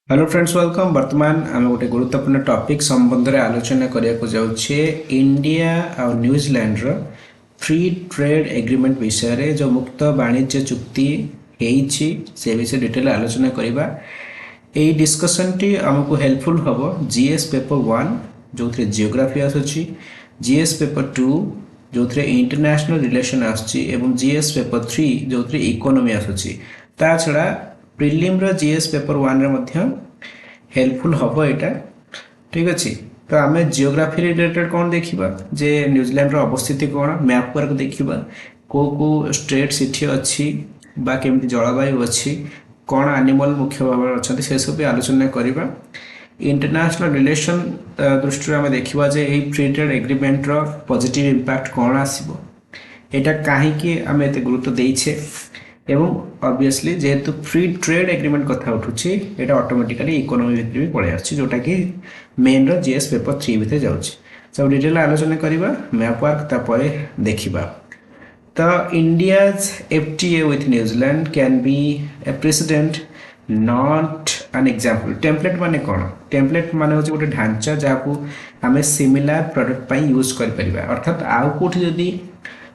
Hello friends welcome. वर्तमान आम गोटे गुरुत्वपूर्ण टॉपिक संबंध में आलोचना करने जाऊे इंडिया और न्यूजीलैंड रो फ्री ट्रेड एग्रीमेंट विषय रे जो मुक्त वाणिज्य चुक्ति होईछि से विषय डिटेल आलोचना करबा। एई डिस्कशन टी हमको हेल्पफुल हबो जीएस पेपर 1 जो थे जियोग्राफी आसुछि, जीएस पेपर 2 जो थे इंटरनेशनल रिलेशन आसुछि एवं जीएस पेपर 3 जो थे इकोनॉमी आसुछि। ता छड़ा प्रिलिम रो जीएस पेपर 1 रे मध्य हेल्पफुल हबो एटा। ठीक अछि। तो आम जियोग्राफी रिलेटेड कौन देखा जे न्यूजीलैंड रो अवस्थिति कौन मैप वर्क देखा को स्टेट सिटी अच्छी बा केमती जलवायु अच्छी कौन एनिमल मुख्य भाव अच्छा से सब आलोचना करवा। इंटरनेशनल रिलेशन दृष्टि आम देखा जे यही फ्री ट्रेड एग्रीमेंट रो पॉजिटिव इंपैक्ट कौन आसीबो एटा कहीं आम एत गुरुत्व देछे एवं ऑब्वियसली जेहेतु फ्री ट्रेड एग्रीमेंट कथा उठुची एटा ऑटोमेटिकली इकोनॉमी भितर भी पड़े आछी जोटा कि मेन रो जीएस पेपर 3 भितर जाउची। सब डिटेल आलोचना करिबा मैप वर्क तापर देखिबा। तो India's FTA with New Zealand can be A president not an example. Template माने कोन? टेम्पलेट माने होची गोटे ढांचा जाकू हमें सिमिलर प्रोडक्ट पई यूज कर परिबा। अर्थात आउ कोठी जदी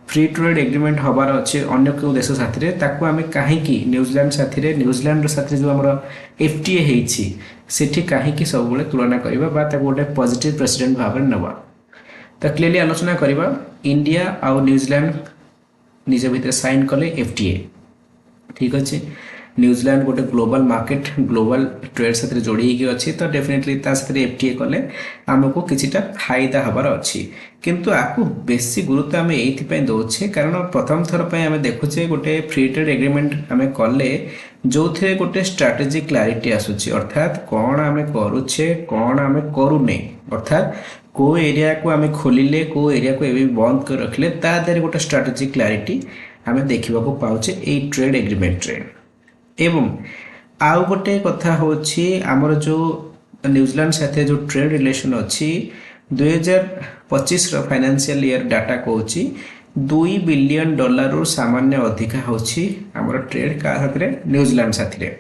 फ्री ट्रेड एग्रीमेंट हबार अच्छे अन्य को देश साथी ताकू आम कहीं न्यूजीलैंड साथी न्यूजीलैंड साथी जो आम एफटीए होती सेठी कहीं सब तुलना करवा गोटे पॉजिटिव प्रेसिडेंट भाव में नवा। तो क्लियरली आलोचना करवा इंडिया आउ न्यूजीलैंड निज भितर साइन कले एफटीए। ठीक अच्छे। न्यूजीलैंड गोटे ग्लोबल मार्केट ग्लोबल ट्रेड साथ जोड़ी अच्छी तो डेफिनेटली एफटीए कले आमको किछिटा फायदा हबार अच्छी किंतु आपको बेसी गुरुत्व आम ये दौचे कारण प्रथम थर पर आम देखुचे गोटे फ्री ट्रेड एग्रीमेंट आम कले जो थे गोटे स्ट्राटेजी क्लारिटी आसूची अर्थात कौन आम करुचे कौन आम करूने अर्थात को एरिया को आम खोलिले को एरिया को एवं बंद कर रखिले तादर गोटे स्ट्राटेजी क्लारिटी आम देखा पाचे ये ट्रेड एग्रीमेंट रे। एवं आउ गोटे कथा होची आमर जो न्यूजीलैंड साथे जो ट्रेड रिलेशन अच्छी 2025 फाइनेंशियल ईयर डाटा कहूँ $2 बिलियन रु सामान्य अधिका होची आमर ट्रेड का साथ न्यूजीलैंड साथी।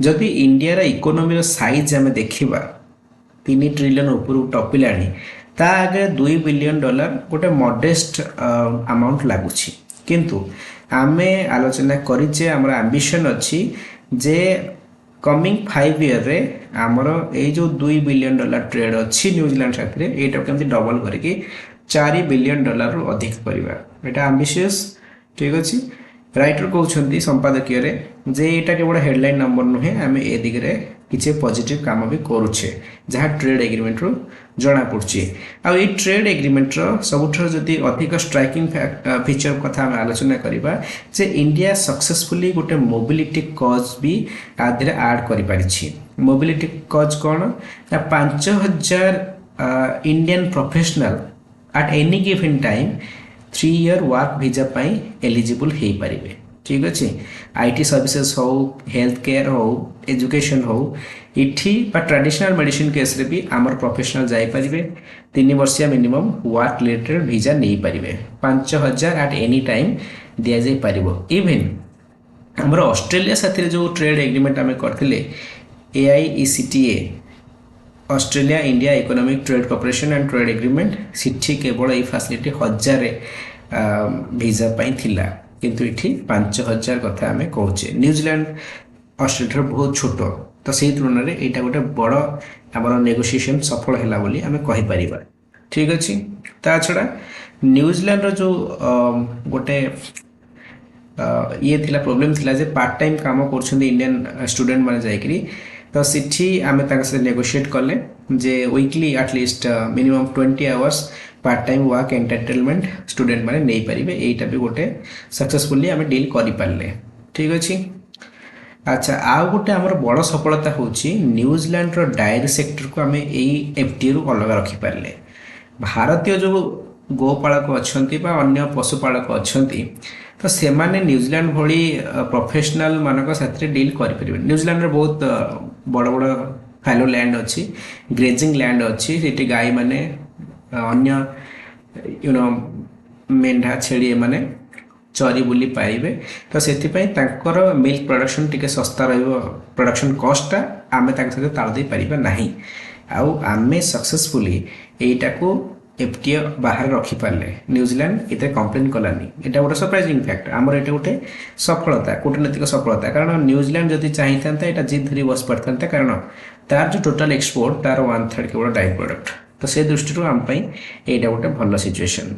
जदि इंडिया इकोनॉमी साइज आम देखा 3 ट्रिलियन ऊपर टपिलानी ता आगे $2 बिलियन गोटे मॉडेस्ट अमाउंट लगुच किंतु आमे आलोचना करिचे हमर एम्बिशन अच्छी जे कमिंग 5 ईयर रे हमर ए जो $2 बिलियन ट्रेड अच्छी न्यूजीलैंड साथ एटा केमती डबल करके $4 बिलियन रु अधिक करवा एटा एम्बिशियस। ठीक अच्छे। राइटर कहते संपादकीय रे जे एटा केवल हेडलाइन नंबर नुहे आम ए दिगरे किसी पॉजिटिव काम भी करुचे जहाँ ट्रेड एग्रीमेंट रू जना पड़ी। आ ट्रेड एग्रीमेंट रो सबुठ जदि अधिक स्ट्राइकिंग फीचर कथा आम आलोचना करवा जे इंडिया सक्सेसफुली गोटे मोबिलिटी कज भी आदि आड कर पारिछि। मोबिलिटी कज कौन ना 5000 Indian professional at any given time 3 year work visa pi eligible हो पारे। ठीक अच्छे। आईटी सर्विसेज हो हेल्थ केयर हो एजुकेशन हो इठी ट्रेडिशनल मेडिसिन केस रे भी आमर प्रोफेशनल जाई परिबे 3 वर्षिया मिनिमम वर्क रिलेटेड वीजा नहीं पारिबे 5000 एट एनी टाइम दिया जाई परिबो। इवन आमर ऑस्ट्रेलिया साथी जो ट्रेड एग्रीमेंट आम करथिले AIECTA Australia India economic trade corporation and trade agreement सिठी केवल ये फैसिलिटी 1000 वीजा पाई थिला किंतु इठी 5000 कथा आम कहचे। न्यूजीलैंड ऑस्ट्रेलिया बहुत छोट तो से तुलन में यहाँ गोटे बड़ आम नेगोशिएशन सफल है बोली आम कहीपर। ठीक अच्छे। ता छड़ा न्यूजीलैंड रो जो गोटे ये थिला प्रॉब्लम थिला जे पार्ट टाइम काम कर इंडियन स्टूडेंट माने जाइकरी तो सिठी आम नेगोशिएट कले जे weekly at least minimum 20 hours part time work entertainment student माने नहीं पारिबे एटा भी गोटे सक्सेसफुली आम डील करि पारले। ठीक अच्छे। अच्छा आउ गोटे आमर बड़ सफलता होची न्यूजीलैंड रो डायरी सेक्टर को आम एफटीए रु अलग रखी पारले। भारतीय जो गोपालक अच्छी अन्य पशुपालक अच्छा तो से माने न्यूजीलैंड भली प्रोफेशनल मानक साथ डील करें। न्यूजीलैंड रे बहुत बड़ बड़ फैलो लैंड अच्छी ग्रेजिंग लैंड अच्छी से गाई माने अन्य मेंढा छेड़ी माने चरी बुली पाइबे तो से मिल्क प्रोडक्शन टिके सस्ता रहिबो प्रोडक्शन कॉस्टा आमे तांक सहित ताल दे परिबा नाही आउ आमे सक्सेसफुली एटाको एफटीए बाहर रखी पारे न्यूजीलैंड एते कंप्लेन कलानी एटा गोटे सरप्राइजिंग फैक्ट आमर एटा गोटे सफलता कूटनीतिक सफलता कारण न्यूजीलैंड जदि चाहिए एटा जिद धरी बस पारता कारण तार जो टोटल एक्सपोर्ट तार 1/3 केवल डाई प्रोडक्ट तो से दृष्टि आम एटा गोटे भल सिचुएशन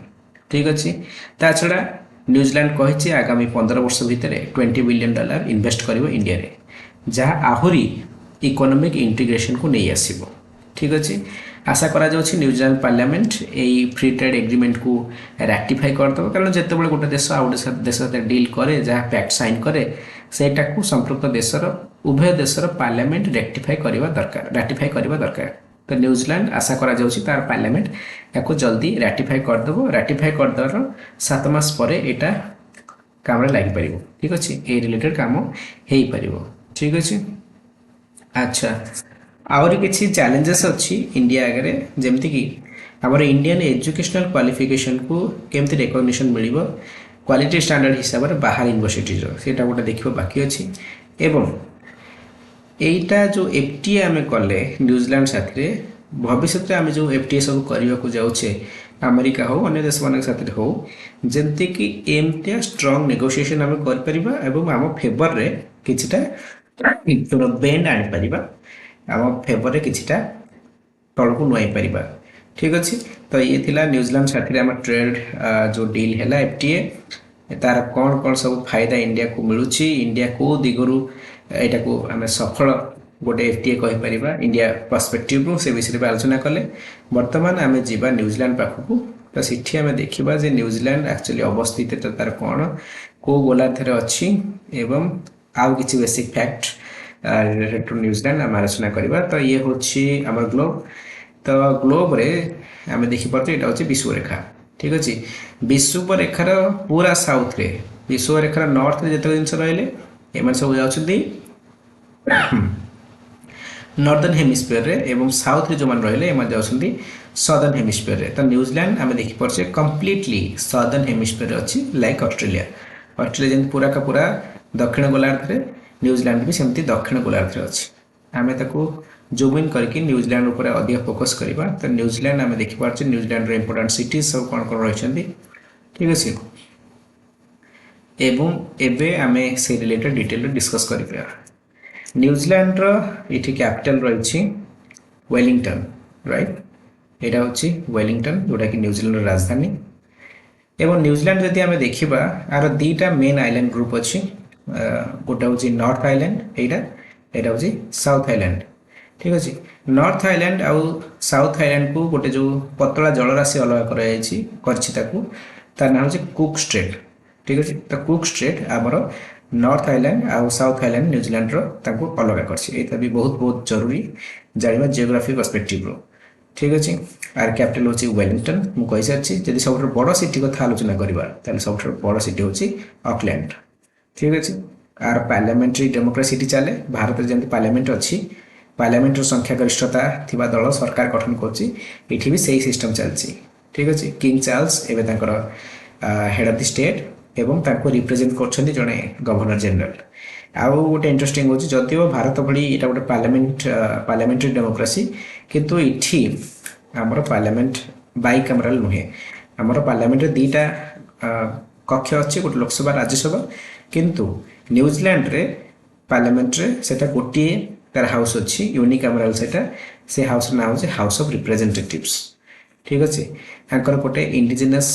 ठीक अच्छे ता छड़ा न्यूजीलैंड कही आगामी 15 वर्ष भितर $20 बिलियन इन्वेस्ट कर इंडिया रे जहाँ आहुरी इकोनॉमिक इंटीग्रेशन को नहीं आसीबो ठीक अच्छे आशा करा जाउछि न्यूजीलैंड पार्लियामेंट यही फ्री ट्रेड एग्रीमेंट को रैटिफाई करदेव कारण जिते गोटे देश आउ गोटे देश सहित डील करे जहाँ पैक्ट साइन करे सेटा को संपृक्त देशर उभय देशर पार्लियामेंट रेक्टिफाई करवा दरकार तो न्यूजीलैंड आशा करा जाउछि तार पार्लियामेंट याको जल्दी रैटिफाई करदेवर 7 मास पर एटा काम लगी पार ठीक अच्छे ये रिलेटेड काम हो पार ठीक अच्छे अच्छा आउरी किसी चैलेंजेस अच्छी इंडिया आगे जमती कि आमर इंडियन एजुकेशनल क्वालिफिकेशन को केमती रिकॉग्निशन मिल क्वालिटी स्टैंडर्ड हिसाब से बाहर यूनिवर्सिटी सेटा गोटे देखा बाकी अच्छी एवं एटा जो एफटीए आम कले न्यूजीलैंड साथ भविष्य में आम जो एफटीए सब करने को जाऊे अमेरिका हो अन्य देश मान साथ हो जमती कि एमती स्ट्रंग नेगोशिएशन आम कर आम फेवर रे किछिटा बेंड आनी आम फेवर रे किछिटा तल को नुआई पारिबा ठीक अच्छे तो ये थिला न्यूजीलैंड साथ आम ट्रेड जो डील है एफटीए तार कौन कौन सब फायदा इंडिया को मिलूँ इंडिया को दिगरु एटा को आम सफल गोटे एफटीए कहि परिबा इंडिया पर्सपेक्टिव से विषय में आलोचना कले वर्तमान आम जीवा न्यूजीलैंड पाखक तो सीठी आम देखा जे न्यूजीलैंड एक्चुअली अवस्थित तो तार कौन को गोलार्धे अच्छी एवं आउ किसी basic fact related to New Zealand आम आलोचना करवा तो ये हूँ आम ग्लोब तो ग्लोब रे आम देखिपारे यहाँ हूँ विश्वरेखा ठीक अच्छे विश्वरेखार पूरा साउथ रे विश्वरेखार नॉर्थ रे जिते जिन रही एम सब जाऊँगी नॉर्दर्न हेमिस्फीयर रे एवं साउथ रे जो मान रहिले एम जाऊँगी सदर्न हेमिस्फीयर रे तो न्यूजीलैंड आम देखिपारे कंप्लीटली सदर्न हेमिस्फीयर अच्छी लाइक ऑस्ट्रेलिया जमी पूरा का पूरा दक्षिण गोलार्ध रे न्यूजीलैंड भी सेमती दक्षिण गोलार्ध रे अच्छी आम ताको जूम इन करके न्यूजीलैंड उपर अधिक फोकस करवा तो न्यूजीलैंड आम देखिपारे न्यूजीलैंड रो इंपोर्टेंट सिटीज सब कौन कौन रही ठीक अच्छे एवं एबे आमे से रिलेटेड डिटेल डिस्कस करिया न्यूजीलैंड रो इठी कैपिटल रही वेलिंगटन राइट एटा होची वेलिंगटन जोटा कि न्यूजीलैंड रो राजधानी एवं न्यूजीलैंड जदि आमे देखिबा आर दीटा मेन आइलैंड ग्रुप अच्छी गोटा होची नॉर्थ आइलैंड एटा होची साउथ आइलैंड ठीक अच्छे नॉर्थ आइलैंड आउ साउथ आइलैंड को गोटे जो पतला जलराशि अलग कर तार नाम होची कुक स्ट्रेट ठीक अच्छे तो कुक स्ट्रेट आमर नॉर्थ आइलैंड आउ साउथ आइलैंड न्यूजीलैंड रो अलग कर भी बहुत जरूरी जाना जियोग्राफी पर्सपेक्टिव रो ठीक अच्छे आर कैपिटल होची वेलिंगटन मुझे सारी जब सब बड़ सिटी कथा आलोचना करवा सब बड़ सिटी होची ऑकलैंड ठीक अच्छे आर पार्लियामेंट्री डेमोक्रेसी चले भारत जमी पार्लियामेंट अच्छी पार्लियामेंट संख्यागरिष्ठता थिबा दल सरकार गठन कर सही सिस्टम चलती ठीक अच्छे किंग चार्ल्स एवं हेड ऑफ द स्टेट एवं रिप्रेजेंट कर जड़े गवर्नर जनरल आउ गोटे इंटरेस्टिंग होची जदिव भारत भली एटा गोटे पार्लियामेंट्री डेमोक्रेसी किंतु इठी हमर पार्लियामेंट बाई कैमरल नुहे हमर पार्लियामेंट दीटा कक्ष अच्छी गोटे लोकसभा राज्यसभा किंतु न्यूजीलैंड रे पार्लियामेंट रे सेटा गोटे तार हाउस अच्छी यूनिकामराल से हाउस ना हो हाउस ऑफ रिप्रेजेंटेटिव्स ठीक अच्छे यहाँ गोटे इंडिजिनस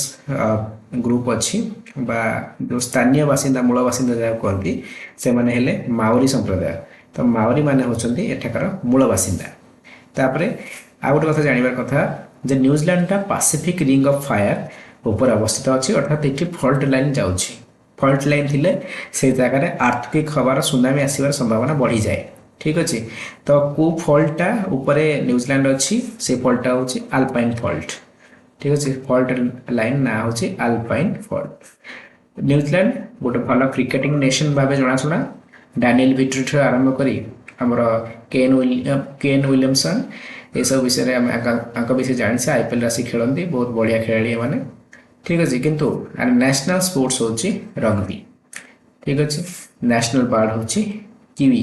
ग्रुप अच्छी जो स्थानीय बासिंदा मूल बासिंदा जहाँ कहती से माने हेले माओरी संप्रदाय तो माओरी माने होचंदी एठाकार मूल बासिंदा तापरे आ गोटे कथा जानिबार कथा जे न्यूजीलैंड टा पैसिफिक रिंग ऑफ फायर ऊपर अवस्थित अच्छी अर्थात ये फॉल्ट लाइन जाउछि फॉल्ट लाइन थिले से जगह अर्थक्वेक हबार सुनामी आसबार संभावना बढ़ी जाए ठीक अच्छे तो को फॉल्टा ऊपर न्यूजीलैंड अच्छी से फॉल्टा होची अल्पाइन फॉल्ट ठीक अच्छे फॉल्ट लाइन ना होची अल्पाइन फॉल्ट न्यूजीलैंड गोटे भल क्रिकेटिंग नेशन भाव जनाशुना डैनियल विट्री आरंभ करी आमर केन विलियमसन ये सब विषय में विषय जानी आईपीएल आसी खेलती बहुत बढ़िया खेलाड़ी मैंने ठीक अच्छे किंतु नेशनल स्पोर्ट्स होची रग्बी ठीक अच्छे नेशनल बर्ड होची किवी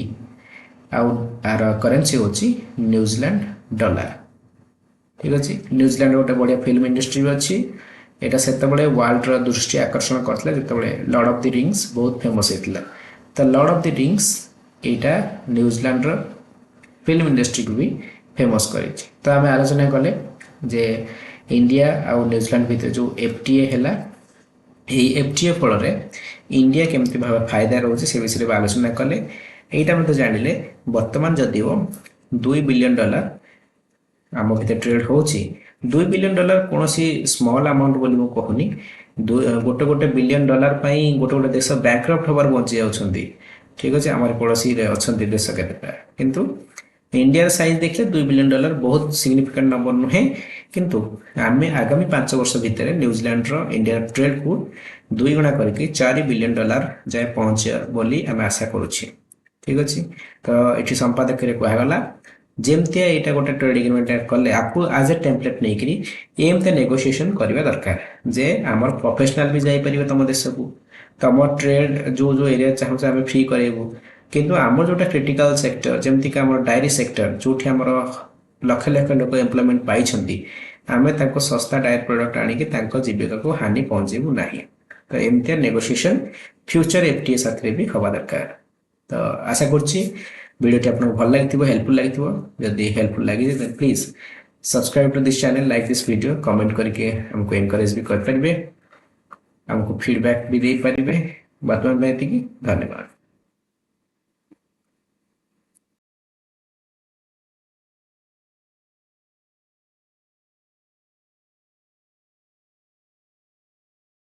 आउ आर करेन्सी होची न्यूजीलैंड डॉलर। ठीक अच्छे न्यूजीलैंड गोटे बढ़िया फिल्म इंडस्ट्री भी अच्छी यहाँ से वर्ल्ड दृष्टि आकर्षण करते जो लॉर्ड ऑफ द रिंग्स बहुत फेमस होता तो लॉर्ड ऑफ द रिंग्स यहाँ न्यूजीलैंड फिल्म इंडस्ट्री को भी फेमस कर तो आम आलोचना कले जे इंडिया आउ न्यूजीलैंड भितर जो एफटीए है एफटीए फल इंडिया केमती भाव फायदा रोचे से विषय में आलोचना कले यहाँ मतलब जानिले बर्तमान जदिव $2 बिलियन आम भर ट्रेड हो $2 बिलियन कौन स्मॉल अमाउंट बोली मुझे कहूनी गोटे गोटे $1 बिलियन गोटे गोटे देश बैंक्रप्ट होबार बंची जाउछंती। ठीक अच्छे आम पड़ोसी अच्छा देश केतेटा किंतु इंडिया साइज देखले $2 बिलियन बहुत सिग्निफिकेंट नंबर नुहे किंतु आम आगामी 5 वर्ष भितर न्यूजीलैंड इंडिया ट्रेड को 2 गुणा करके $4 बिलियन जाए पहुँचे बोली आम आशा करुच्छे। ठीक अच्छे तो ये संपादक कहगला जमतिया यहाँ गोटे ट्रेड एग्रीमेंट कले आपको आज ए टेम्पलेट नहीं एमती नेगोशिएशन करवा दरकार जे आमर प्रोफेशनल भी जापर तुम देश को तुम ट्रेड जो जो एरिया चाहूँ आम फ्री करेबू किंतु आम जोटा क्रिटिकल सेक्टर जमती आम डायरी सेक्टर जो आम लक्ष लक्ष लोक एम्प्लॉयमेंट पाई आम सस्ता डायरी प्रोडक्ट आणिकी जीविका को हानि पहुँचेबू ना तो एमती नेगोशिएशन फ्यूचर एफटीए साथ भी हवा दरकार। तो आशा करुच्ची वीडियोटी आपको भल लगी हेल्पफुल लगी जदि हेल्पफुल लगी please subscribe to this channel like this video comment करके हमको एनकरेज भी करेंगे हमको फीडबैक भी दे पारे। वर्तमान में धन्यवाद।